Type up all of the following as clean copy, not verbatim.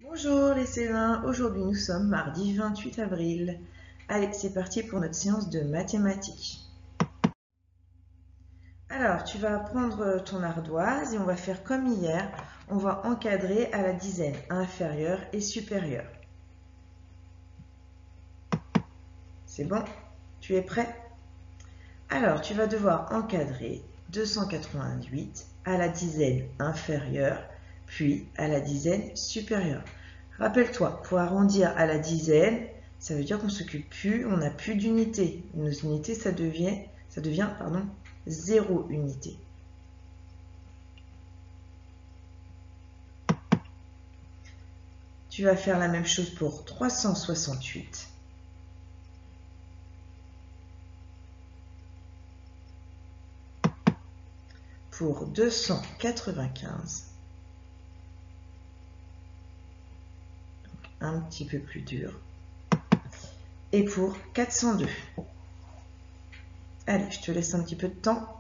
Bonjour les C20, aujourd'hui nous sommes mardi 28 avril. Allez, c'est parti pour notre séance de mathématiques. Alors, tu vas prendre ton ardoise et on va faire comme hier, on va encadrer à la dizaine inférieure et supérieure. C'est bon? Tu es prêt? Alors, tu vas devoir encadrer 288 à la dizaine inférieure, puis à la dizaine supérieure. Rappelle-toi, pour arrondir à la dizaine, ça veut dire qu'on ne s'occupe plus, on n'a plus d'unités. Nos unités, ça devient 0 unité. Tu vas faire la même chose pour 368. Pour 295. Un petit peu plus dur. Et pour 402. Allez, je te laisse un petit peu de temps.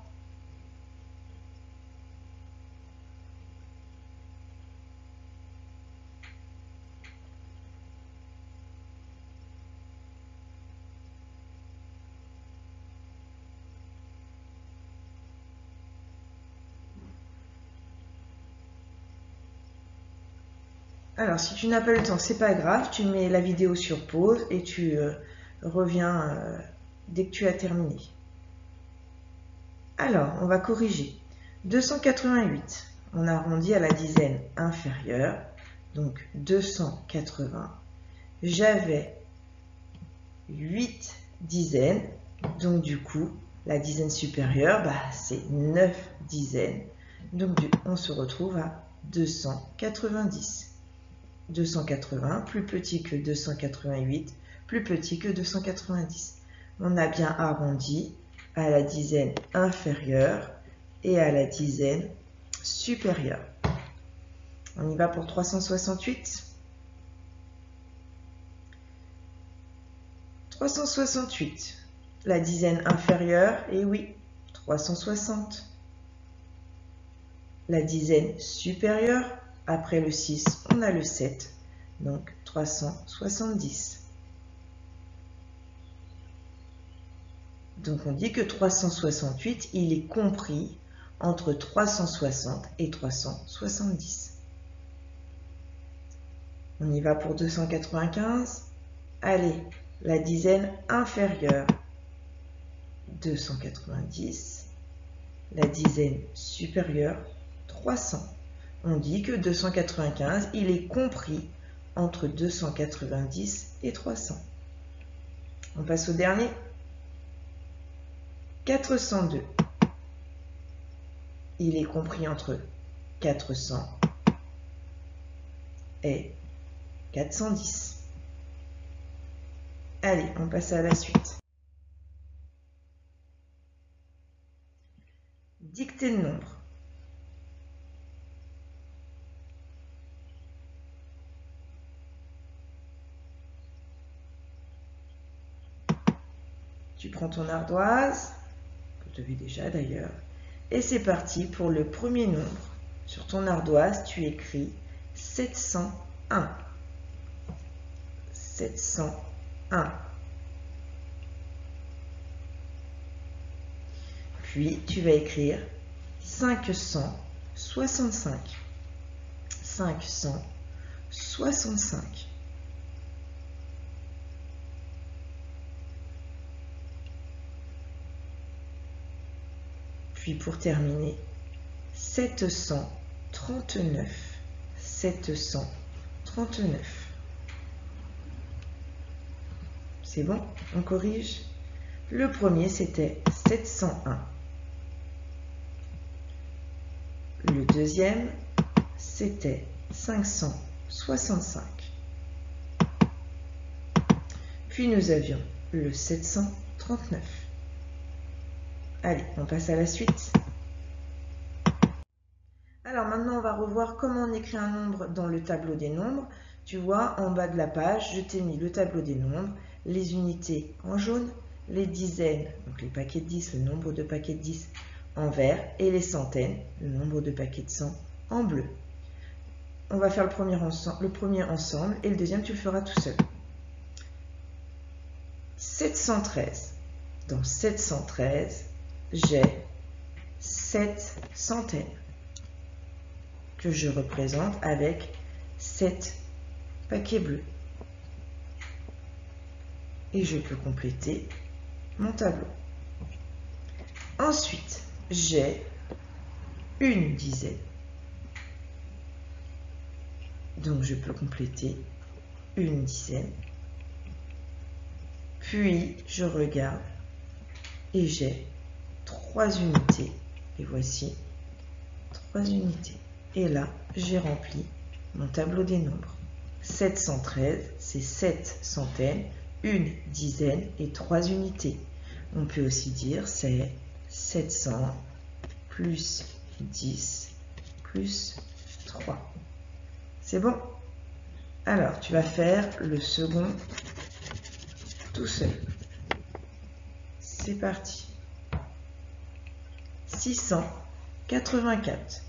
Alors, si tu n'as pas le temps, c'est pas grave, tu mets la vidéo sur pause et tu reviens dès que tu as terminé. Alors, on va corriger. 288, on arrondit à la dizaine inférieure, donc 280. J'avais 8 dizaines, donc du coup, la dizaine supérieure, c'est 9 dizaines. Donc, on se retrouve à 290. 280, plus petit que 288, plus petit que 290. On a bien arrondi à la dizaine inférieure et à la dizaine supérieure. On y va pour 368. 368, la dizaine inférieure, et oui, 360. La dizaine supérieure, après le 6, on a le 7, donc 370. Donc on dit que 368, il est compris entre 360 et 370. On y va pour 295. Allez, la dizaine inférieure, 290. La dizaine supérieure, 300. On dit que 295, il est compris entre 290 et 300. On passe au dernier. 402. Il est compris entre 400 et 410. Allez, on passe à la suite. Dictée de nombre. Tu prends ton ardoise, que tu avais déjà d'ailleurs, et c'est parti pour le premier nombre. Sur ton ardoise, tu écris 701. 701. Puis, tu vas écrire 565. 565. Puis pour terminer, 739. 739. C'est bon, on corrige. Le premier, c'était 701. Le deuxième, c'était 565. Puis nous avions le 739. Allez, on passe à la suite. Alors maintenant, on va revoir comment on écrit un nombre dans le tableau des nombres. Tu vois, en bas de la page, je t'ai mis le tableau des nombres, les unités en jaune, les dizaines, donc les paquets de 10, le nombre de paquets de 10 en vert, et les centaines, le nombre de paquets de 100 en bleu. on va faire le premier ensemble et le deuxième, tu le feras tout seul. 713. Dans 713, j'ai 7 centaines que je représente avec 7 paquets bleus. Et je peux compléter mon tableau. Ensuite, j'ai une dizaine. Donc, je peux compléter une dizaine. Puis, je regarde et j'ai 3 unités. Et voici 3 unités. Et là, j'ai rempli mon tableau des nombres. 713, c'est 7 centaines, une dizaine et 3 unités. On peut aussi dire c'est 700 plus 10 plus 3. C'est bon? Alors, tu vas faire le second tout seul. C'est parti. 684.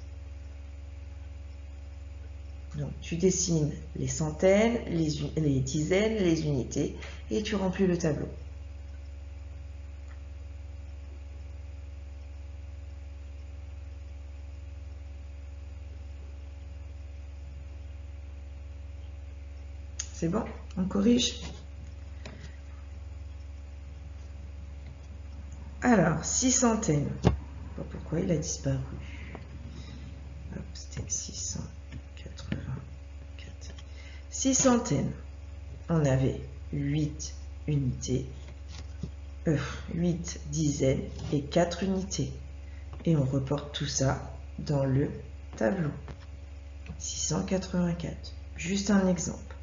Donc, tu dessines les centaines, les dizaines, les unités et tu remplis le tableau. C'est bon? On corrige? Alors, 6 centaines. Pourquoi il a disparu? C'était 684. 6 centaines. On avait 8 unités, 8 dizaines et 4 unités. Et on reporte tout ça dans le tableau. 684. Juste un exemple.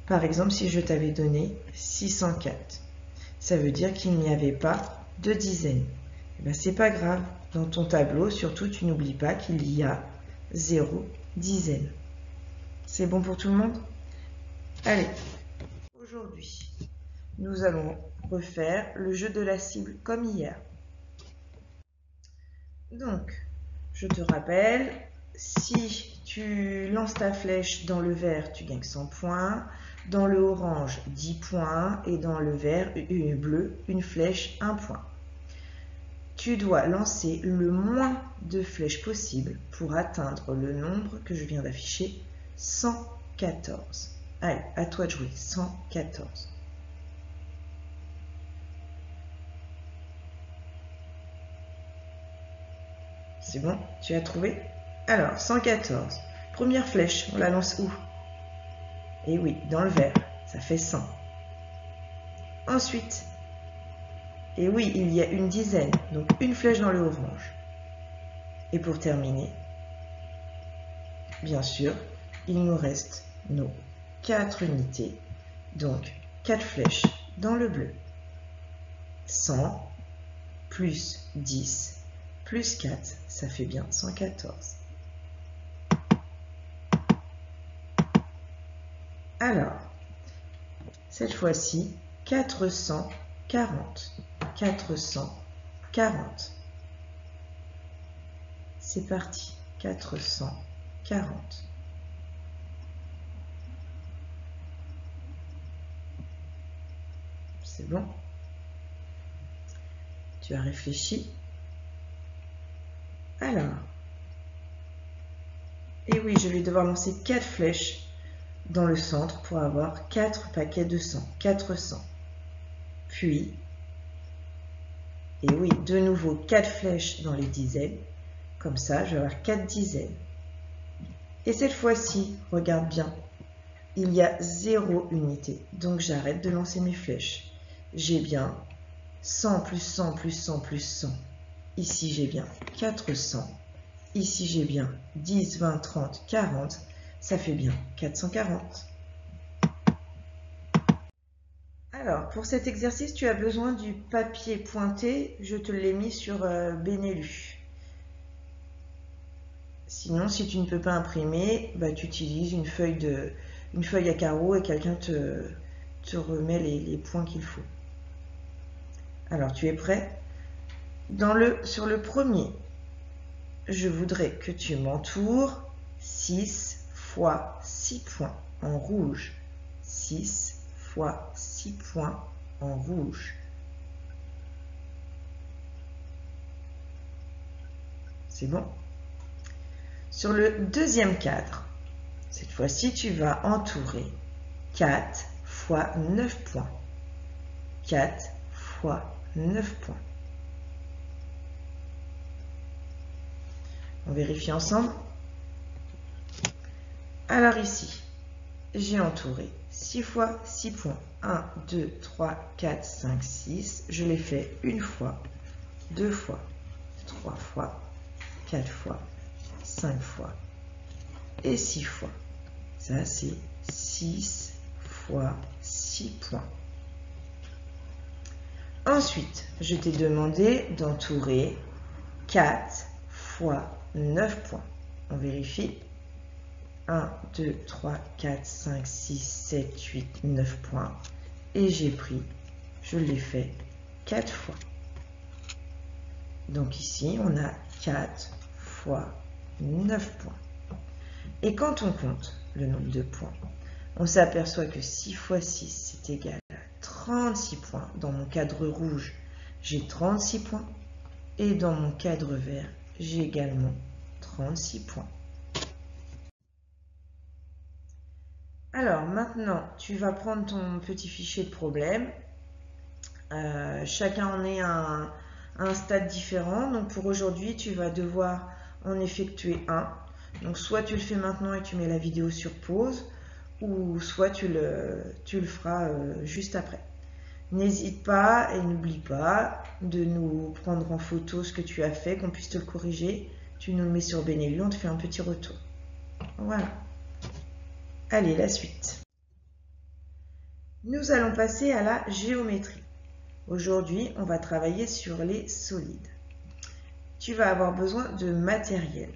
Par exemple, si je t'avais donné 604, ça veut dire qu'il n'y avait pas de dizaines. Eh bien, c'est pas grave. Dans ton tableau, surtout, tu n'oublies pas qu'il y a 0 dizaine. C'est bon pour tout le monde? Allez, aujourd'hui, nous allons refaire le jeu de la cible comme hier. Donc, je te rappelle, si tu lances ta flèche dans le vert, tu gagnes 100 points. Dans le orange, 10 points. Et dans le vert, bleu, une flèche, 1 point. Tu dois lancer le moins de flèches possible pour atteindre le nombre que je viens d'afficher, 114. Allez, à toi de jouer, 114. C'est bon? Tu as trouvé? Alors, 114. Première flèche, on la lance où? Et oui, dans le vert, ça fait 100. Ensuite, et oui, il y a une dizaine, donc une flèche dans le orange. Et pour terminer, bien sûr, il nous reste nos 4 unités, donc 4 flèches dans le bleu. 100 plus 10 plus 4, ça fait bien 114. Alors, cette fois-ci, 440. 440. C'est parti, 440. C'est bon? Tu as réfléchi? Alors, et oui, je vais devoir lancer 4 flèches dans le centre pour avoir 4 paquets de 100, 400. Puis, et oui, de nouveau 4 flèches dans les dizaines. Comme ça, je vais avoir 4 dizaines. Et cette fois-ci, regarde bien, il y a 0 unité. Donc, j'arrête de lancer mes flèches. J'ai bien 100 plus 100 plus 100 plus 100. Ici, j'ai bien 400. Ici, j'ai bien 10, 20, 30, 40. Ça fait bien 440. Alors, pour cet exercice, tu as besoin du papier pointé. Je te l'ai mis sur Benelux. Sinon, si tu ne peux pas imprimer, bah, tu utilises une feuille à carreaux et quelqu'un te remet les points qu'il faut. Alors, tu es prêt? Sur le premier, je voudrais que tu m'entoures 6 x fois 6 points en rouge. 6 fois 6 points en rouge. C'est bon? Sur le deuxième cadre, cette fois-ci, tu vas entourer 4 fois 9 points. 4 fois 9 points. On vérifie ensemble. Alors ici, j'ai entouré 6 fois 6 points. 1, 2, 3, 4, 5, 6. Je l'ai fait une fois, 2 fois, 3 fois, 4 fois, 5 fois et 6 fois. Ça, c'est 6 fois 6 points. Ensuite, je t'ai demandé d'entourer 4 fois 9 points. On vérifie. 1, 2, 3, 4, 5, 6, 7, 8, 9 points. Et j'ai pris, je l'ai fait 4 fois. Donc ici, on a 4 fois 9 points. Et quand on compte le nombre de points, on s'aperçoit que 6 fois 6, c'est égal à 36 points. Dans mon cadre rouge, j'ai 36 points. Et dans mon cadre vert, j'ai également 36 points. Alors maintenant, tu vas prendre ton petit fichier de problème. Chacun en est à un stade différent. Donc pour aujourd'hui, tu vas devoir en effectuer un. Donc soit tu le fais maintenant et tu mets la vidéo sur pause, ou soit tu le feras juste après. N'hésite pas et n'oublie pas de nous prendre en photo ce que tu as fait, qu'on puisse te le corriger. Tu nous le mets sur Benelux, on te fait un petit retour. Voilà. Allez, la suite. Nous allons passer à la géométrie. Aujourd'hui, on va travailler sur les solides. Tu vas avoir besoin de matériel.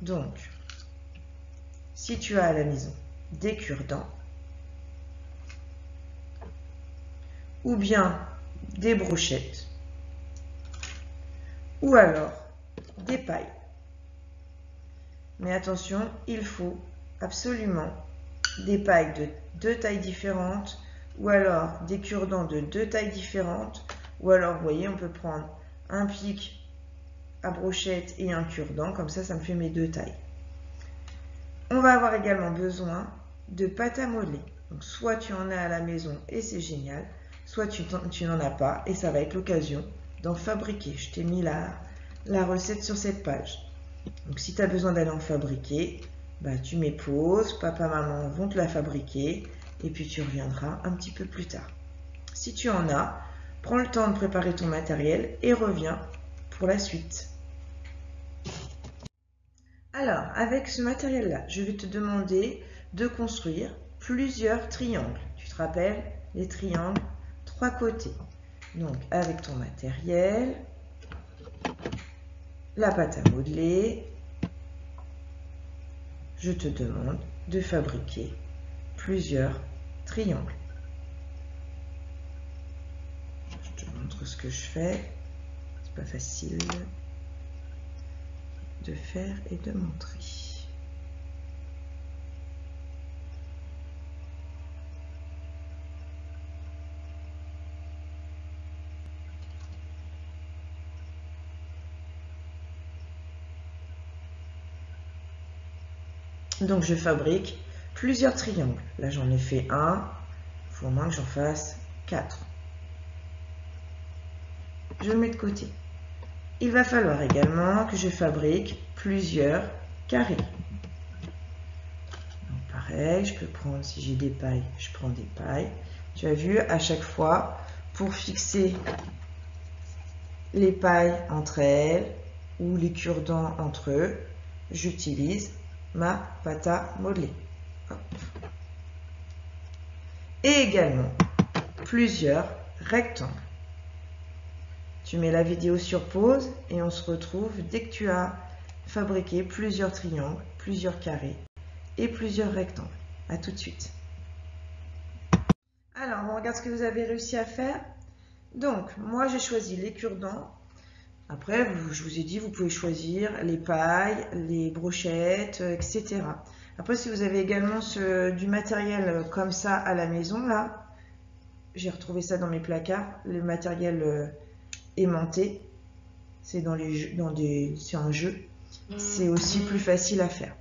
Donc, si tu as à la maison des cure-dents, ou bien des brochettes, ou alors des pailles. Mais attention, il faut absolument des pailles de 2 tailles différentes, ou alors des cure-dents de 2 tailles différentes, ou alors, vous voyez, on peut prendre un pic à brochette et un cure-dent, comme ça, ça me fait mes 2 tailles. On va avoir également besoin de pâte à modeler. Donc, soit tu en as à la maison et c'est génial, soit tu n'en as pas et ça va être l'occasion d'en fabriquer. Je t'ai mis la recette sur cette page. Donc, si tu as besoin d'aller en fabriquer, bah, tu mets pause, papa, maman vont te la fabriquer et puis tu reviendras un petit peu plus tard. Si tu en as, prends le temps de préparer ton matériel et reviens pour la suite. Alors, avec ce matériel-là, je vais te demander de construire plusieurs triangles. Tu te rappelles, les triangles, 3 côtés. Donc, avec ton matériel, la pâte à modeler, je te demande de fabriquer plusieurs triangles. Je te montre ce que je fais. C'est pas facile de faire et de montrer. Donc je fabrique plusieurs triangles. Là j'en ai fait un, il faut au moins que j'en fasse 4. Je le mets de côté. Il va falloir également que je fabrique plusieurs carrés. Donc pareil, je peux prendre, si j'ai des pailles, je prends des pailles. Tu as vu, à chaque fois, pour fixer les pailles entre elles ou les cure-dents entre eux, j'utilise ma pâte à modeler. Hop. Et également plusieurs rectangles. Tu mets la vidéo sur pause et on se retrouve dès que tu as fabriqué plusieurs triangles, plusieurs carrés et plusieurs rectangles. À tout de suite. Alors, on regarde ce que vous avez réussi à faire. Donc, moi j'ai choisi les cure-dents. Après, je vous ai dit, vous pouvez choisir les pailles, les brochettes, etc. Après, si vous avez également du matériel comme ça à la maison, là, j'ai retrouvé ça dans mes placards, le matériel aimanté, c'est c'est un jeu, c'est aussi plus facile à faire.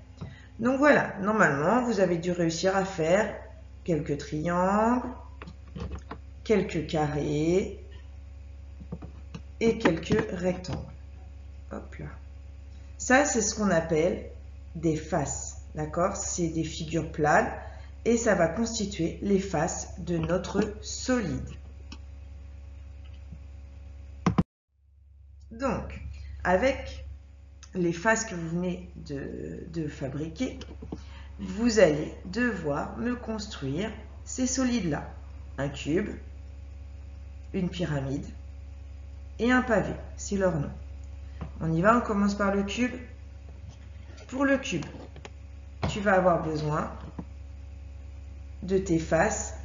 Donc voilà, normalement, vous avez dû réussir à faire quelques triangles, quelques carrés et quelques rectangles. Hop là. Ça, c'est ce qu'on appelle des faces, d'accord? C'est des figures planes et ça va constituer les faces de notre solide. Donc, avec les faces que vous venez de fabriquer, vous allez devoir me construire ces solides-là. Un cube, une pyramide et un pavé, c'est leur nom. On y va, on commence par le cube. Pour le cube, tu vas avoir besoin de tes faces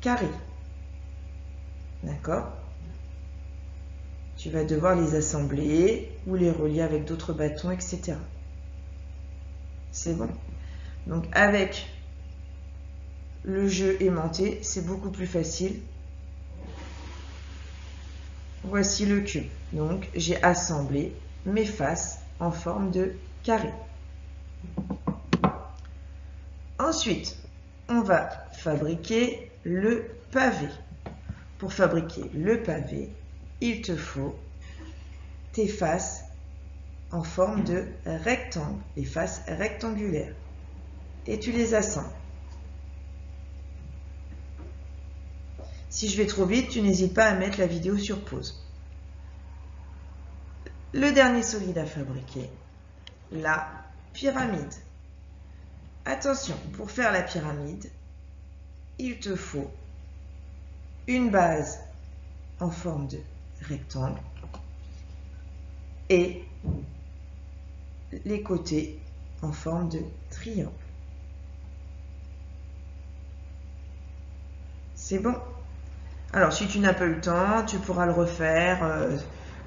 carrées. D'accord? Tu vas devoir les assembler ou les relier avec d'autres bâtons, etc. C'est bon? Donc avec le jeu aimanté, c'est beaucoup plus facile. Voici le cube. Donc j'ai assemblé mes faces en forme de carré. Ensuite, on va fabriquer le pavé. Pour fabriquer le pavé, il te faut tes faces en forme de rectangle, les faces rectangulaires. Et tu les assembles. Si je vais trop vite, tu n'hésites pas à mettre la vidéo sur pause. Le dernier solide à fabriquer, la pyramide. Attention, pour faire la pyramide, il te faut une base en forme de rectangle et les côtés en forme de triangle. C'est bon? Alors, si tu n'as pas eu le temps, tu pourras le refaire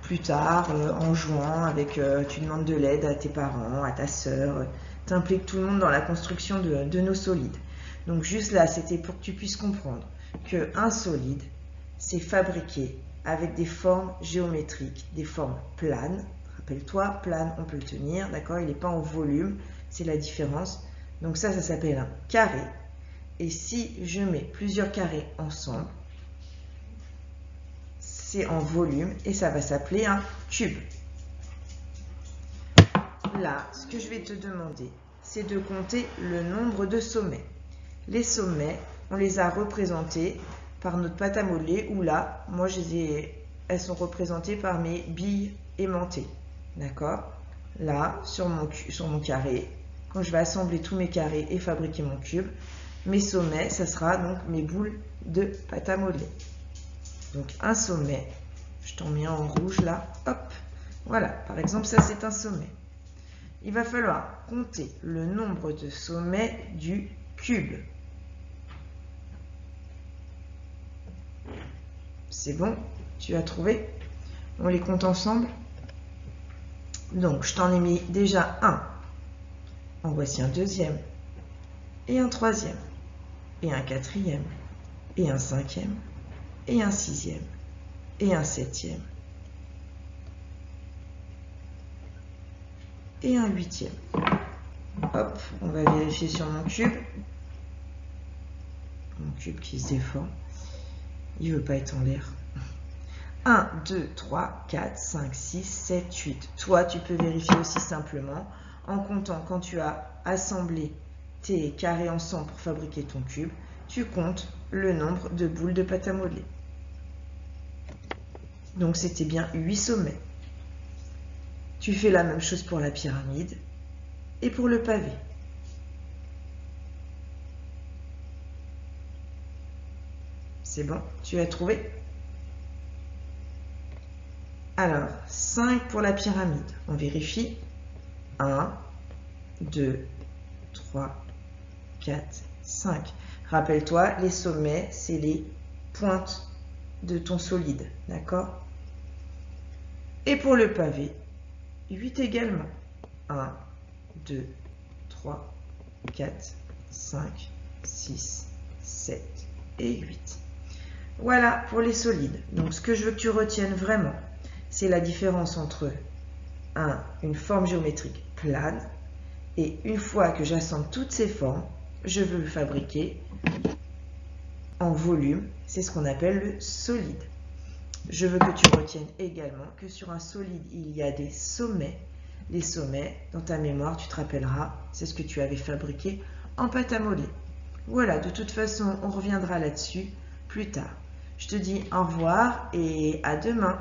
plus tard en jouant avec, tu demandes de l'aide à tes parents, à ta sœur, tu impliques tout le monde dans la construction de nos solides. Donc juste là, c'était pour que tu puisses comprendre qu'un solide, c'est fabriqué avec des formes géométriques, des formes planes. Rappelle-toi, plane, on peut le tenir, d'accord? Il n'est pas en volume, c'est la différence. Donc ça s'appelle un carré. Et si je mets plusieurs carrés ensemble, c'est en volume et ça va s'appeler un cube. Là, ce que je vais te demander, c'est de compter le nombre de sommets. Les sommets, on les a représentés par notre pâte à modeler, ou là, moi, elles sont représentées par mes billes aimantées. D'accord? Là, sur mon carré, quand je vais assembler tous mes carrés et fabriquer mon cube, mes sommets, ça sera donc mes boules de pâte à modeler. Donc un sommet, je t'en mets en rouge là, hop, voilà, par exemple ça c'est un sommet. Il va falloir compter le nombre de sommets du cube. C'est bon, tu as trouvé? On les compte ensemble. Donc je t'en ai mis déjà un. En voici un deuxième, et un troisième, et un quatrième, et un cinquième, et un sixième, et un septième, et un huitième. Hop, on va vérifier sur mon cube. Mon cube qui se déforme. Il ne veut pas être en l'air. 1, 2, 3, 4, 5, 6, 7, 8. Toi, tu peux vérifier aussi simplement en comptant quand tu as assemblé tes carrés ensemble pour fabriquer ton cube, tu comptes le nombre de boules de pâte à modeler. Donc, c'était bien 8 sommets. Tu fais la même chose pour la pyramide et pour le pavé. C'est bon, tu as trouvé? Alors, 5 pour la pyramide. On vérifie. 1, 2, 3, 4, 5. Rappelle-toi, les sommets, c'est les pointes de ton solide. D'accord? Et pour le pavé, 8 également. 1, 2, 3, 4, 5, 6, 7 et 8. Voilà pour les solides. Donc ce que je veux que tu retiennes vraiment, c'est la différence entre une forme géométrique plane et une fois que j'assemble toutes ces formes, je veux le fabriquer en volume. C'est ce qu'on appelle le solide. Je veux que tu retiennes également que sur un solide, il y a des sommets. Les sommets, dans ta mémoire, tu te rappelleras, c'est ce que tu avais fabriqué en pâte à modeler. Voilà, de toute façon, on reviendra là-dessus plus tard. Je te dis au revoir et à demain.